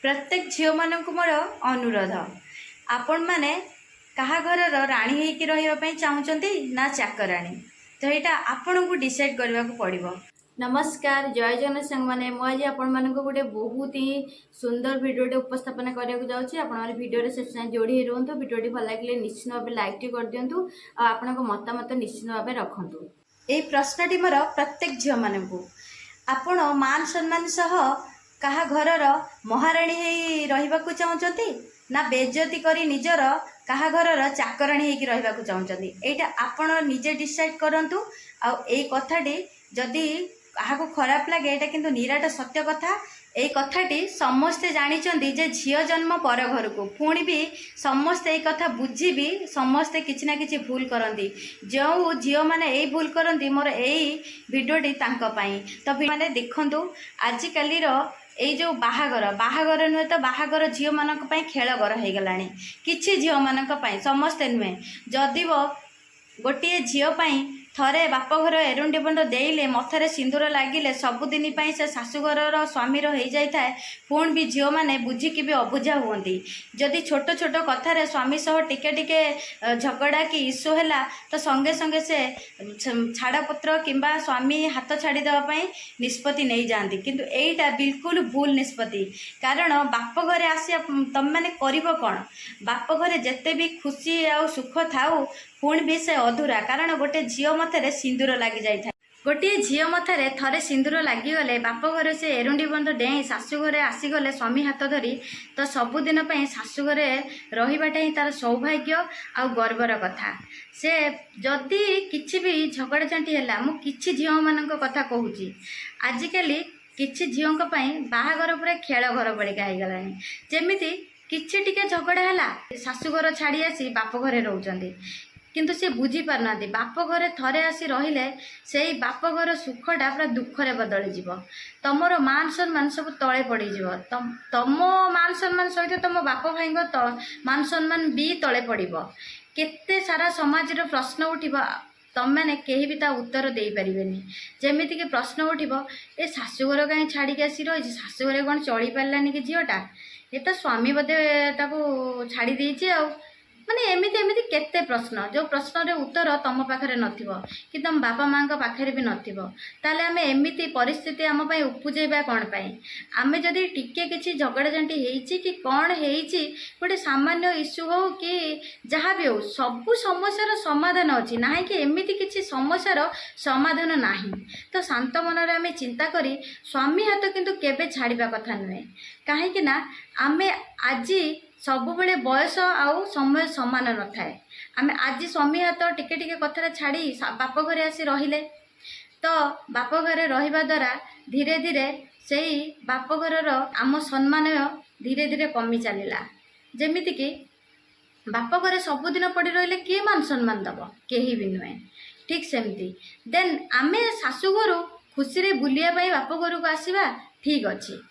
प्रत्येक झील मानक मोर अनुरोध आपण मैंने कहा घर राणी होकर रही चाहते ना चाकराणी तो यहाँ आपण को डिसाइड करने को पड़ो। नमस्कार जय जगन्नाथ संग मैंने मुझे आपण मान गोटे बहुत ही सुंदर भिडियोटे उपस्थापन करने को जाऊँगी। आपण भिडियो से जोड़ी रुहतु। भिडियोटी भल लगे निश्चित भाव लाइक टी कर दिंतु। आपण मतामत निश्चित भाव रखु। ये प्रश्नटी मोर प्रत्येक झील मानू आपण मान सम्मान सह कहा घर महाराणी रही चाहते ना बेज्जती करी निजर कहा घर चाकराणी होकर रही चाहते यहाँ आपण निजे डिसाइड करूँ। आई कथाटी जदि क्या खराब लगे यहाँ किंतु निराट सत्य कथा। ये कथाटी समस्ते जानी जे झील जन्म पर घर को पुणी भी समस्ते ये कथा बुझी भी समस्ते किसी ना किसी भूल करती। जो झील मैंने यही भूल करती मोर यही भिडियोटी तो मैंने देखु आजिकल ये जो बाहागर नुहे तो बाहागर झील मानक खेल घर हो गला किसी झील मानक समस्ते नुहे जदि गोटे झील थरे बापघर एरुंडी बंद देले मथरे सिंदूर लगिले सबुदिन से शाशुघर स्वामी हो जाए पुणी भी झील मैंने बुझिकी भी अबुझा हुंती। जदि छोट छोट कथार स्वामी सह टिके टिके झगड़ा कि इश्यू है तो संगे संगे से छाड़पत्र किंबा स्वामी हाथ छाड़ी देवाई निष्पत्ति नहीं जाती किंतु एटा बिल्कुल भूल निष्पत्ति। कारण बाप घरे आसी तुम मैंने कौन बाप घरे जिते भी खुशी आ सुख थाऊ पुणी भी से अधूरा। कारण गोटे झील मथरे सिंदूर लगी जाए गोटे झील मथरे थरे सिंदूर लगिगले बाप घर से एरुंडी बंध डेई शाशु घरे आसीगले स्वामी हाथ धरी तो सबुदिन शाशु घरे रहीबाटा ही तार सौभाग्य आ गर्वर कथा। से जदि किछि भी झगड़ा झांटी है मु किछि झील मानक कथा कहूँ आजिकल किछि झील बाहागर पूरा खेल घर बड़िका हो गला जमीती किछि टिके झगड़ा है शाशुघर छाड़ी आसी बाप घरे रोचंती किंतु से बुझी पारना बाप घरे थरे आसी रहिले से बाप घर सुखटा पूरा दुखरे बदली जीव। तमर मान सम्मान सब तले पड़ी तम मान सम्मान सहित तुम बाप भाई मान सम्मान भी तले पड़ो। केते सारा समाज प्रश्न उठिब तुम मैंने कहीं भी ता उत्तर दे पारे जमीती कि प्रश्न उठिब ए शाशुघर कहीं छाड़ी आसी रही शाशुघर कौन चली पारानी कि झीलटा ये तो स्वामी बोधे छाड़ी देछि आ माने एमिति एमिति केते प्रश्न जो प्रश्न रे उत्तर तुम पाखरे नथिबो कि तुम बापा माँ का पाखरे भी नथिबो ताले आमे एमिति परिस्थिति आम पई उपजेबा कोन पई। आमे जदि टिके किछि झगड़ा झांटी हेइछि कि कोन हेइछि गोटे सामान्य इश्यू हो कि जहाँ भी हो सबु समस्यार समाधान अछि नाही कि एमिति किछि समस्यार समाधान नाही। तो शांत मन रे आमे चिंता करी स्वामी हाथ किंतु केबे छाड़िबा कथा नुहे काहे कि ना आमे आजी सब बेले बयस आउ समय समान न थाए। आम आज स्वामी हाथ टिके टिके कथार छाड़ी बाप घरे आसी रहिले तो बाप घरे रहिबा द्वारा धीरे धीरे से बाप घर आम सम्मान धीरे धीरे कमी चलला। जमीती कि बाप घरे सबुदिन पड़ी रहिले किए मान सम्मान दब केही भी नुहे ठीक सेमती। देन आमे शाशुघर खुशी बुलिया बाप घर को आसवा ठीक अच्छे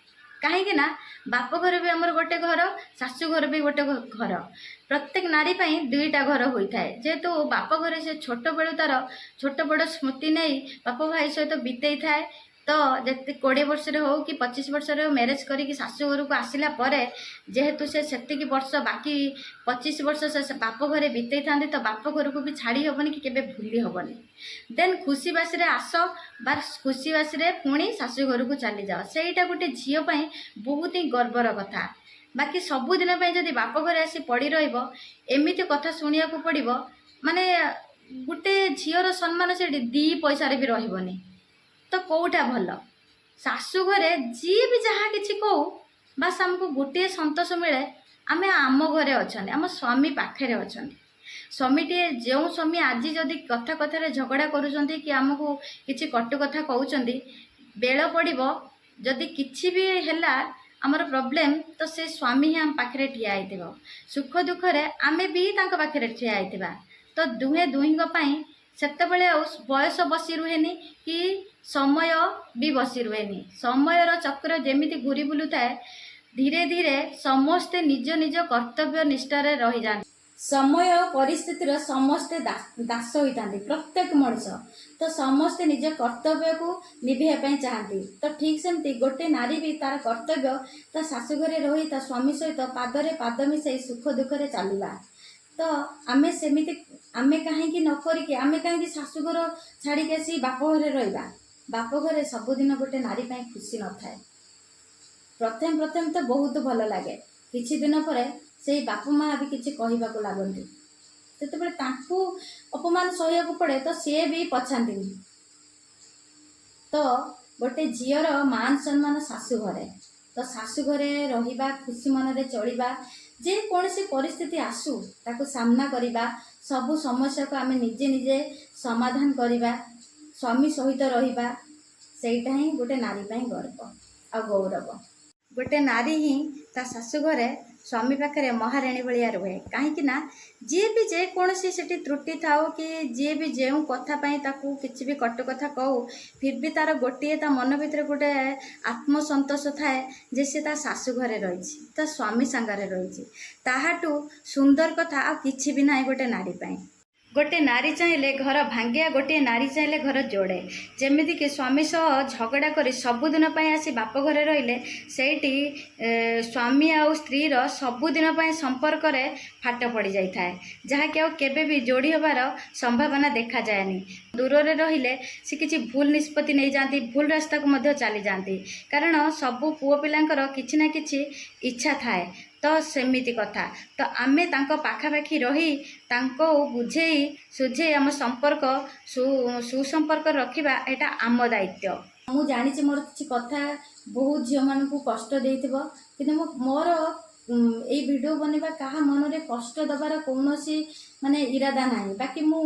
कहीं ना बाप घर भी आमर गोटे घर शाशु घर भी गोटे घर प्रत्येक नारी पाई दुईटा घर होता है जेहेतु बाप घर से छोट बेलू तार छोट बड़ स्मृति नहीं बाप भाई सहित बीतई थाए तो जिते 20 वर्ष हो कि 25 वर्ष मैरेज करी शाशु घर को आसला जेहेतु से सेतिकी वर्ष बाकी 25 वर्ष से बाप घरे बीतई था तो बाप घर को भी छाड़ी हेनी कि केबे भूली हेनी। देन खुशी बासी आस बास खुशी बासी पुणी शाशु घर को चली जाओ सेटा गोटे झील बहुत ही गर्वर कथा। बाकी सबुदिन जदि बाप घरे आसी पड़ी रमिति कथा शुणा पड़ो माने गोटे झीर सम्मान से दी पैसा भी रही तो कौटा भल शाशु घरे जी भी जहाँ किसी कहू बास आमको गोटे सतोष मिले आमे आम घरे अच्छा आम स्वामी पाखे अच्छा स्वामीटे जो स्वामी आज जदि कथा कथार झगड़ा करुँच कि आमको किसी कटु कथा कहते बेल पड़ो जदि किसी भी है आमर प्रोब्लेम तो से स्वामी ही आम पाखे ठिया होता सुख दुखरे आमे भी तांको पाखे ठिया होता तो दुहे दुही सेते बयस बसी रुहेनी कि समय भी बसी रुहेनी समयर चक्र जेमिति घूरी बुलू थाए धीरे धीरे समस्ते निज निज कर्तव्य निष्ठार रही जाते समय और परिस्थितिर समस्ते दास होता प्रत्येक मनीष तो समस्ते निज कर्तव्य को निभाई चाहती तो ठीक सेमती गोटे नारी भी तार कर्तव्य ता शाशुघरे रही ता स्वामी सहित पादरे पाद मिसाई सुख दुखरे चलवा तो आमे सेमिति आमे कहीं न करिके आमे कहीं शाशुघर छाड़ी आसी बाप घरे रहिबा बाप घरे सबुदिन गोटे नारी पाई खुशी न थाए प्रथम प्रथम तो बहुत भल लगे किछि दिन पर से बाप माँ भी किसी कहवाक लगती जिते अपमान सहया पड़े तो सी भी पछाती तो गोटे झीर मान सम्मान शाशु घरे तो शाशु घरे रहिबा खुशी मन चलवा जे कौन सी परिस्थिति आसू ताको सामना करवा सबु समस्या को आम निजे निजे समाधान करवा स्वामी सहित रहिबा सेटा ही गोटे नारी पाई गर्व आ गौरव गोटे नारी ही ता शाशु घरे स्वामी पाखे महाराणी भाया रुहे कहीं जी भी जेकोसी से त्रुटि थाओ कि जी भी जो कथापाई किसी भी कटु कथा कहू फिर भी तार गोटे ता मन भर गोटे आत्मसंतोष थाए जे सी ता शाशु घरे रही ता स्वामी सांगरे रही ताहाटू सुंदर कथा आ किछि भी ना गोटे नारी पाई गोटे नारी चाहिए घर भांगिया गोटे नारी चाहिए घर जोड़े जमीक स्वामी सह झगड़ा कर सबुदिन आसी बाप घरे रहिले सेठी स्वामी आ स्त्रीर सबुदिन संपर्क फाट पड़ जाए जहाँकि आबे भी जोड़ी हबार संभावना देखा जाएनी दूर रे रहिले से किसी भूल निष्पत्ति नहीं जाती भूल रास्ता को मध्य चली जाती कारण सबू पुओ पिलांकर किछि ना किछि इच्छा थाए तो सेमिति कथा तो आमे तांको पाखापाखी रही तांको बुझेई सुझे आम संपर्क सुसंपर्क रखिबा एटा आम दायित्व मु जानी मोर किसी कथा बहुत झील मान को कष्ट देथिबो किंतु मोर ए वीडियो बनवा कहा मन रे कष्ट दबार कौन सी माने इरादा नहीं बाकी मु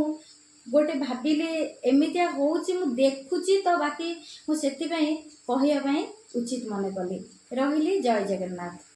गोटे भाविले एमितिया होउची मु देखुची तो बाकी मु सेति पई कहिया पई उचित मन कली रहिली जय जगन्नाथ।